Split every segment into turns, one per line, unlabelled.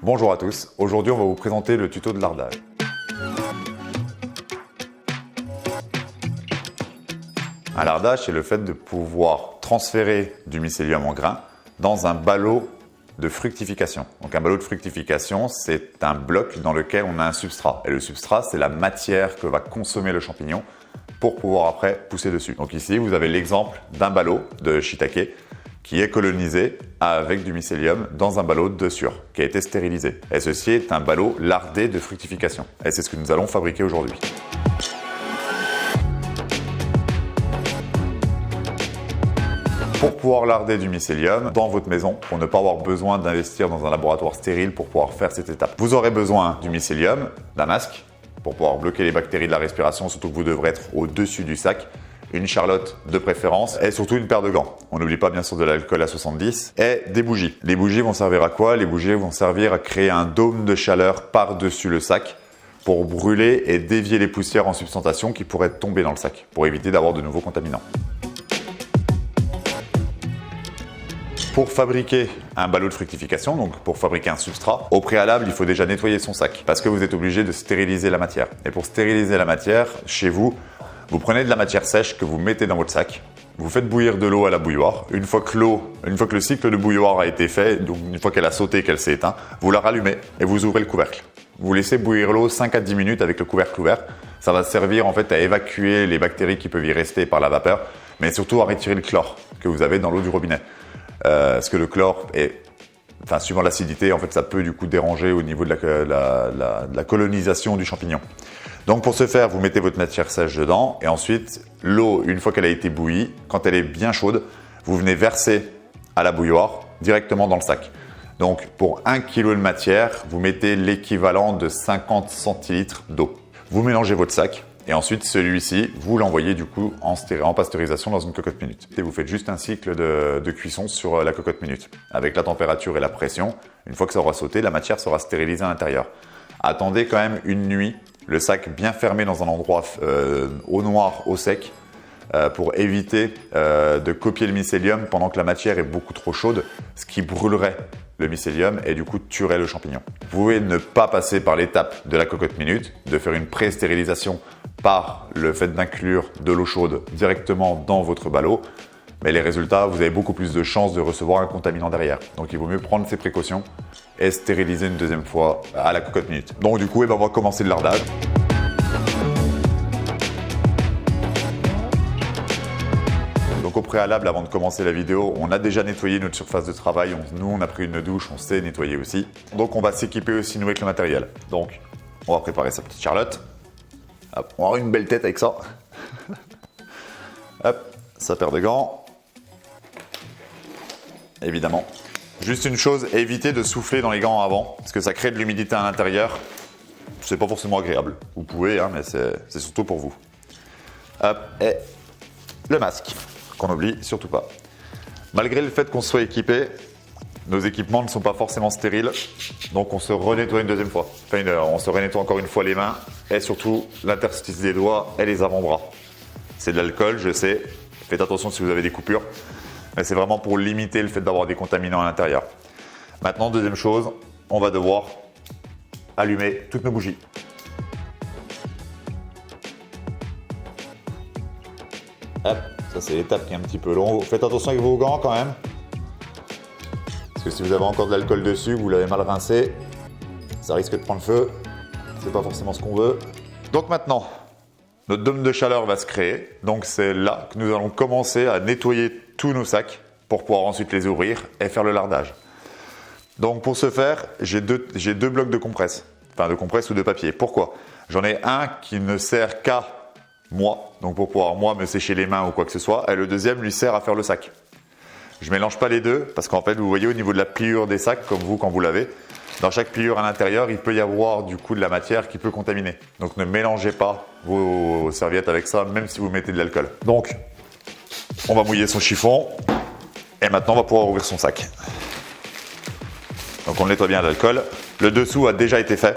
Bonjour à tous, aujourd'hui on va vous présenter le tuto de lardage. Un lardage, c'est le fait de pouvoir transférer du mycélium en grains dans un ballot de fructification. Donc un ballot de fructification, c'est un bloc dans lequel on a un substrat. Et le substrat, c'est la matière que va consommer le champignon pour pouvoir après pousser dessus. Donc ici, vous avez l'exemple d'un ballot de shiitake qui est colonisé avec du mycélium dans un ballot de suure qui a été stérilisé. Et ceci est un ballot lardé de fructification. Et c'est ce que nous allons fabriquer aujourd'hui. Pour pouvoir larder du mycélium dans votre maison, pour ne pas avoir besoin d'investir dans un laboratoire stérile pour pouvoir faire cette étape, vous aurez besoin du mycélium, d'un masque pour pouvoir bloquer les bactéries de la respiration, surtout que vous devrez être au-dessus du sac, une charlotte de préférence et surtout une paire de gants. On n'oublie pas bien sûr de l'alcool à 70 et des bougies. Les bougies vont servir à quoi? Les bougies vont servir à créer un dôme de chaleur par-dessus le sac pour brûler et dévier les poussières en substantation qui pourraient tomber dans le sac pour éviter d'avoir de nouveaux contaminants. Pour fabriquer un ballot de fructification, donc pour fabriquer un substrat, au préalable, il faut déjà nettoyer son sac parce que vous êtes obligé de stériliser la matière. Et pour stériliser la matière, chez vous, vous prenez de la matière sèche que vous mettez dans votre sac, vous faites bouillir de l'eau à la bouilloire. Une fois que le cycle de bouilloire a été fait, donc une fois qu'elle a sauté, qu'elle s'est éteinte, vous la rallumez et vous ouvrez le couvercle. Vous laissez bouillir l'eau 5 à 10 minutes avec le couvercle ouvert. Ça va servir en fait à évacuer les bactéries qui peuvent y rester par la vapeur, mais surtout à retirer le chlore que vous avez dans l'eau du robinet. Parce que le chlore suivant l'acidité, en fait, ça peut du coup déranger au niveau de la colonisation du champignon. Donc pour ce faire, vous mettez votre matière sèche dedans et ensuite l'eau, une fois qu'elle a été bouillie, quand elle est bien chaude, vous venez verser à la bouilloire directement dans le sac. Donc pour 1 kg de matière, vous mettez l'équivalent de 50 centilitres d'eau. Vous mélangez votre sac et ensuite celui-ci, vous l'envoyez du coup en pasteurisation dans une cocotte minute. Et vous faites juste un cycle de cuisson sur la cocotte minute. Avec la température et la pression, une fois que ça aura sauté, la matière sera stérilisée à l'intérieur. Attendez quand même une nuit, le sac bien fermé dans un endroit au noir, au sec, pour éviter de copier le mycélium pendant que la matière est beaucoup trop chaude, ce qui brûlerait le mycélium et du coup tuerait le champignon. Vous pouvez ne pas passer par l'étape de la cocotte minute, de faire une pré-stérilisation par le fait d'inclure de l'eau chaude directement dans votre ballot, mais les résultats, vous avez beaucoup plus de chances de recevoir un contaminant derrière. Donc il vaut mieux prendre ces précautions et stériliser une deuxième fois à la cocotte minute. Donc du coup, on va commencer le lardage. Donc au préalable, avant de commencer la vidéo, on a déjà nettoyé notre surface de travail. Nous, on a pris une douche, on s'est nettoyé aussi. Donc on va s'équiper aussi nous avec le matériel. Donc on va préparer sa petite charlotte. Hop, on aura une belle tête avec ça. Hop, sa paire de gants. Évidemment. Juste une chose, évitez de souffler dans les gants avant, parce que ça crée de l'humidité à l'intérieur. C'est pas forcément agréable. Vous pouvez, hein, mais c'est surtout pour vous. Hop, et le masque, qu'on n'oublie surtout pas. Malgré le fait qu'on soit équipé, nos équipements ne sont pas forcément stériles, donc on se renettoie une deuxième fois. On se renettoie encore une fois les mains, et surtout l'interstice des doigts et les avant-bras. C'est de l'alcool, je sais. Faites attention si vous avez des coupures. Mais c'est vraiment pour limiter le fait d'avoir des contaminants à l'intérieur. Maintenant, deuxième chose, on va devoir allumer toutes nos bougies. Hop, ça c'est l'étape qui est un petit peu longue. Faites attention avec vos gants quand même. Parce que si vous avez encore de l'alcool dessus, vous l'avez mal rincé, ça risque de prendre feu. C'est pas forcément ce qu'on veut. Donc maintenant, notre dôme de chaleur va se créer. Donc c'est là que nous allons commencer à nettoyer tous nos sacs pour pouvoir ensuite les ouvrir et faire le lardage. Donc pour ce faire, j'ai deux blocs de compresse. Enfin de compresse ou de papier. Pourquoi? J'en ai un qui ne sert qu'à moi, donc pour pouvoir moi me sécher les mains ou quoi que ce soit. Et le deuxième lui sert à faire le sac. Je mélange pas les deux parce qu'en fait vous voyez au niveau de la pliure des sacs, comme vous quand vous l'avez, dans chaque pliure à l'intérieur, il peut y avoir du coup de la matière qui peut contaminer. Donc ne mélangez pas vos serviettes avec ça, même si vous mettez de l'alcool. Donc, on va mouiller son chiffon et maintenant on va pouvoir ouvrir son sac. Donc on le nettoie bien à l'alcool. Le dessous a déjà été fait.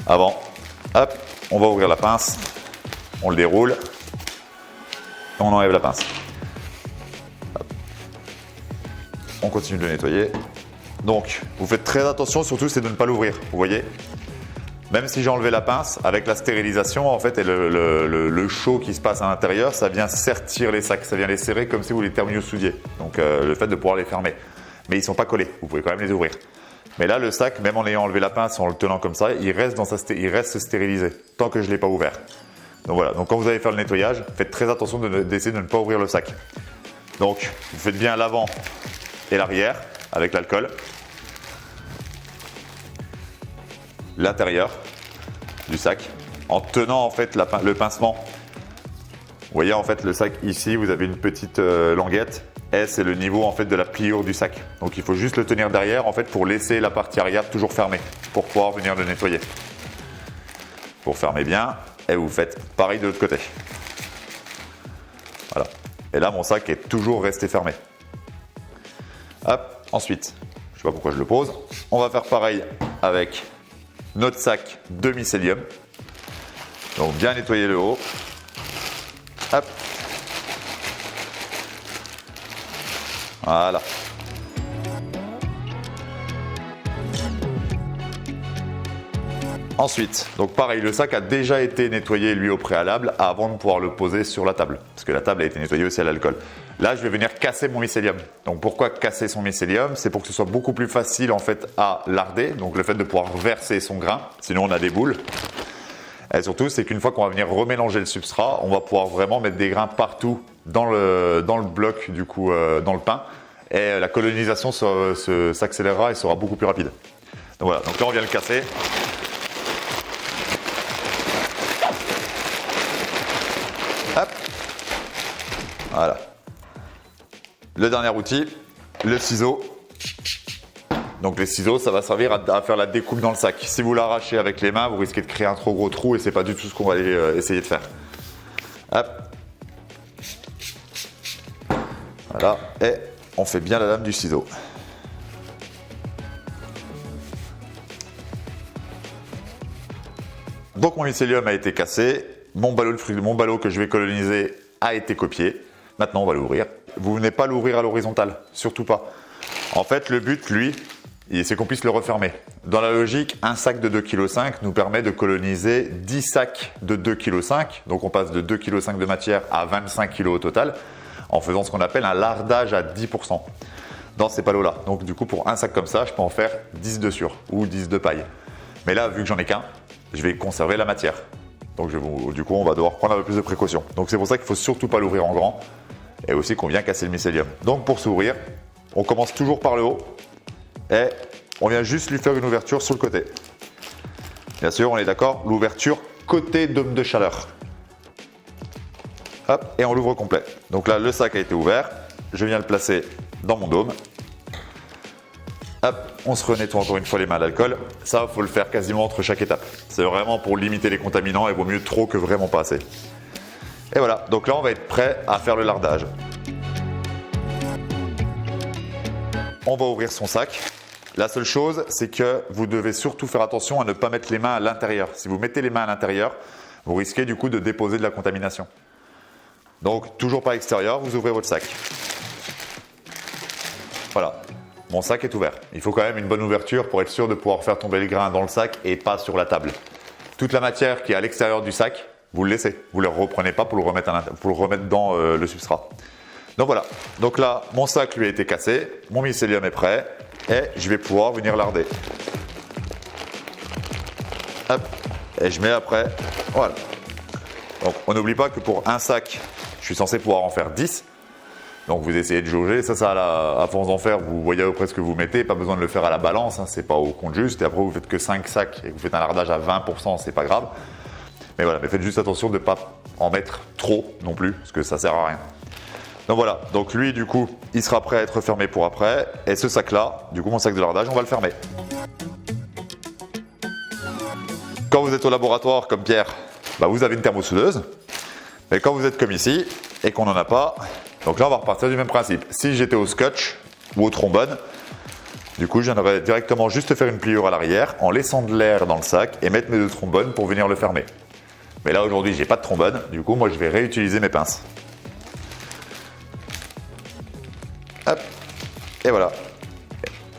Avant, hop, on va ouvrir la pince, on le déroule et on enlève la pince. Hop. On continue de le nettoyer. Donc, vous faites très attention, surtout c'est de ne pas l'ouvrir, vous voyez. Même si j'ai enlevé la pince, avec la stérilisation en fait et le chaud qui se passe à l'intérieur, ça vient sertir les sacs, ça vient les serrer comme si vous les thermosoudiez. Donc le fait de pouvoir les fermer. Mais ils ne sont pas collés, vous pouvez quand même les ouvrir. Mais là le sac, même en ayant enlevé la pince, en le tenant comme ça, il reste stérilisé, tant que je ne l'ai pas ouvert. Donc voilà, donc quand vous allez faire le nettoyage, faites très attention d'essayer de ne pas ouvrir le sac. Donc vous faites bien l'avant et l'arrière avec l'alcool. L'intérieur du sac en tenant en fait le pincement. Vous voyez en fait le sac ici, vous avez une petite languette. Et c'est le niveau en fait de la pliure du sac. Donc il faut juste le tenir derrière en fait pour laisser la partie arrière toujours fermée pour pouvoir venir le nettoyer. Pour fermer bien et vous faites pareil de l'autre côté. Voilà. Et là mon sac est toujours resté fermé. Hop, ensuite, je sais pas pourquoi je le pose. On va faire pareil avec notre sac de mycélium. Donc bien nettoyer le haut. Hop. Voilà. Ensuite, donc pareil, le sac a déjà été nettoyé lui au préalable avant de pouvoir le poser sur la table. Parce que la table a été nettoyée aussi à l'alcool. Là, je vais venir casser mon mycélium. Donc pourquoi casser son mycélium? C'est pour que ce soit beaucoup plus facile en fait à larder. Donc le fait de pouvoir verser son grain, sinon on a des boules. Et surtout, c'est qu'une fois qu'on va venir remélanger le substrat, on va pouvoir vraiment mettre des grains partout dans le bloc, du coup, dans le pain. Et la colonisation s'accélérera et sera beaucoup plus rapide. Donc voilà, donc là on vient le casser. Hop. Voilà. Le dernier outil, le ciseau. Donc les ciseaux, ça va servir à faire la découpe dans le sac. Si vous l'arrachez avec les mains, vous risquez de créer un trop gros trou et c'est pas du tout ce qu'on va aller essayer de faire. Hop. Voilà. Et on fait bien la lame du ciseau. Donc mon mycélium a été cassé. Mon ballot que je vais coloniser a été copié. Maintenant, on va l'ouvrir. Vous venez pas l'ouvrir à l'horizontale, surtout pas. En fait, le but, lui, c'est qu'on puisse le refermer. Dans la logique, un sac de 2,5 kg nous permet de coloniser 10 sacs de 2,5 kg. Donc on passe de 2,5 kg de matière à 25 kg au total, en faisant ce qu'on appelle un lardage à 10% dans ces palots-là. Donc du coup, pour un sac comme ça, je peux en faire 10 de sur ou 10 de paille. Mais là, vu que j'en ai qu'un, je vais conserver la matière. Donc du coup, on va devoir prendre un peu plus de précautions. Donc c'est pour ça qu'il ne faut surtout pas l'ouvrir en grand et aussi qu'on vient casser le mycélium. Donc pour s'ouvrir, on commence toujours par le haut et on vient juste lui faire une ouverture sur le côté. Bien sûr, on est d'accord, l'ouverture côté dôme de chaleur. Hop, et on l'ouvre complet. Donc là, le sac a été ouvert. Je viens le placer dans mon dôme. Hop, on se renettoie encore une fois les mains à l'alcool. Ça, il faut le faire quasiment entre chaque étape. C'est vraiment pour limiter les contaminants et vaut mieux trop que vraiment pas assez. Et voilà, donc là, on va être prêt à faire le lardage. On va ouvrir son sac. La seule chose, c'est que vous devez surtout faire attention à ne pas mettre les mains à l'intérieur. Si vous mettez les mains à l'intérieur, vous risquez du coup de déposer de la contamination. Donc, toujours par l'extérieur, vous ouvrez votre sac. Voilà. Mon sac est ouvert. Il faut quand même une bonne ouverture pour être sûr de pouvoir faire tomber le grain dans le sac et pas sur la table. Toute la matière qui est à l'extérieur du sac, vous le laissez. Vous ne le reprenez pas pour le remettre dans le substrat. Donc voilà. Donc là, mon sac lui a été cassé. Mon mycélium est prêt. Et je vais pouvoir venir larder. Hop. Et je mets après. Voilà. Donc on n'oublie pas que pour un sac, je suis censé pouvoir en faire 10. Donc vous essayez de jauger, ça à force d'en faire, vous voyez à peu près ce que vous mettez, pas besoin de le faire à la balance, hein, c'est pas au compte juste, et après vous faites que 5 sacs et que vous faites un lardage à 20%, c'est pas grave. Mais voilà, mais faites juste attention de ne pas en mettre trop non plus, parce que ça sert à rien. Donc voilà, donc lui du coup, il sera prêt à être fermé pour après, et ce sac là, du coup mon sac de lardage, on va le fermer. Quand vous êtes au laboratoire comme Pierre, bah, vous avez une thermosoudeuse, mais quand vous êtes comme ici, et qu'on n'en a pas, donc là, on va repartir du même principe. Si j'étais au scotch ou au trombone, du coup, je viendrais directement juste faire une pliure à l'arrière en laissant de l'air dans le sac et mettre mes deux trombones pour venir le fermer. Mais là, aujourd'hui, j'ai pas de trombone. Du coup, moi, je vais réutiliser mes pinces. Hop. Et voilà.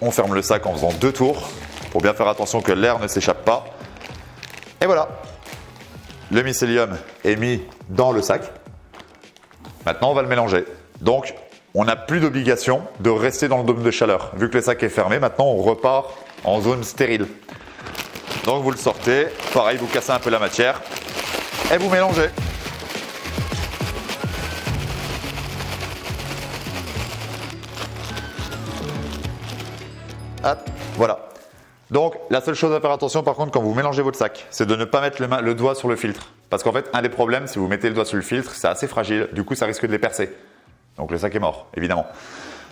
on ferme le sac en faisant 2 tours pour bien faire attention que l'air ne s'échappe pas. Et voilà, le mycélium est mis dans le sac. Maintenant, on va le mélanger. Donc, on n'a plus d'obligation de rester dans le dôme de chaleur. Vu que le sac est fermé, maintenant on repart en zone stérile. Donc vous le sortez, pareil, vous cassez un peu la matière et vous mélangez. Hop, voilà. Donc la seule chose à faire attention par contre quand vous mélangez votre sac, c'est de ne pas mettre le doigt sur le filtre. Parce qu'en fait, un des problèmes, si vous mettez le doigt sur le filtre, c'est assez fragile, du coup ça risque de les percer. Donc le sac est mort, évidemment.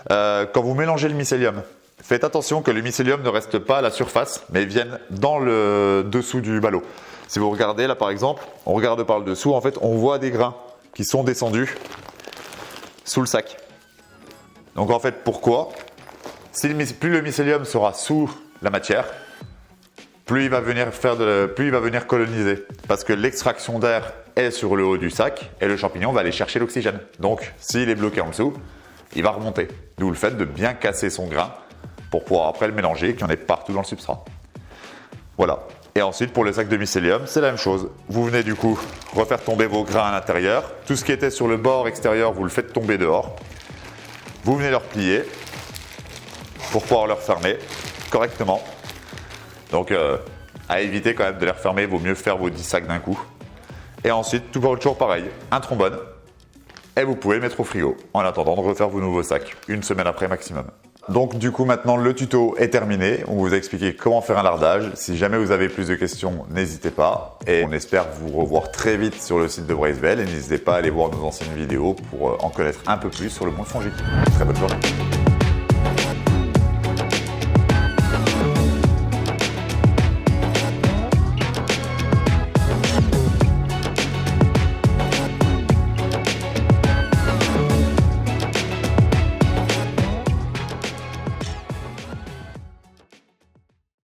Quand vous mélangez le mycélium, faites attention que le mycélium ne reste pas à la surface, mais vienne dans le dessous du ballot. Si vous regardez là par exemple, on regarde par le dessous, en fait on voit des grains qui sont descendus sous le sac. Donc en fait pourquoi? Plus le mycélium sera sous la matière, plus il va venir coloniser. Parce que l'extraction d'air est sur le haut du sac et le champignon va aller chercher l'oxygène. Donc s'il est bloqué en dessous, il va remonter. D'où le fait de bien casser son grain pour pouvoir après le mélanger et qu'il y en ait partout dans le substrat. Voilà. Et ensuite pour le sac de mycélium, c'est la même chose. Vous venez du coup refaire tomber vos grains à l'intérieur. Tout ce qui était sur le bord extérieur, vous le faites tomber dehors. Vous venez le replier pour pouvoir le refermer correctement. Donc à éviter quand même de les refermer, il vaut mieux faire vos 10 sacs d'un coup. Et ensuite, tout toujours pareil, un trombone. Et vous pouvez le mettre au frigo en attendant de refaire vos nouveaux sacs, 1 semaine après maximum. Donc du coup maintenant le tuto est terminé, on vous a expliqué comment faire un lardage. Si jamais vous avez plus de questions, n'hésitez pas. Et on espère vous revoir très vite sur le site de Bracewell. Et n'hésitez pas à aller voir nos anciennes vidéos pour en connaître un peu plus sur le monde fongique. Très bonne journée.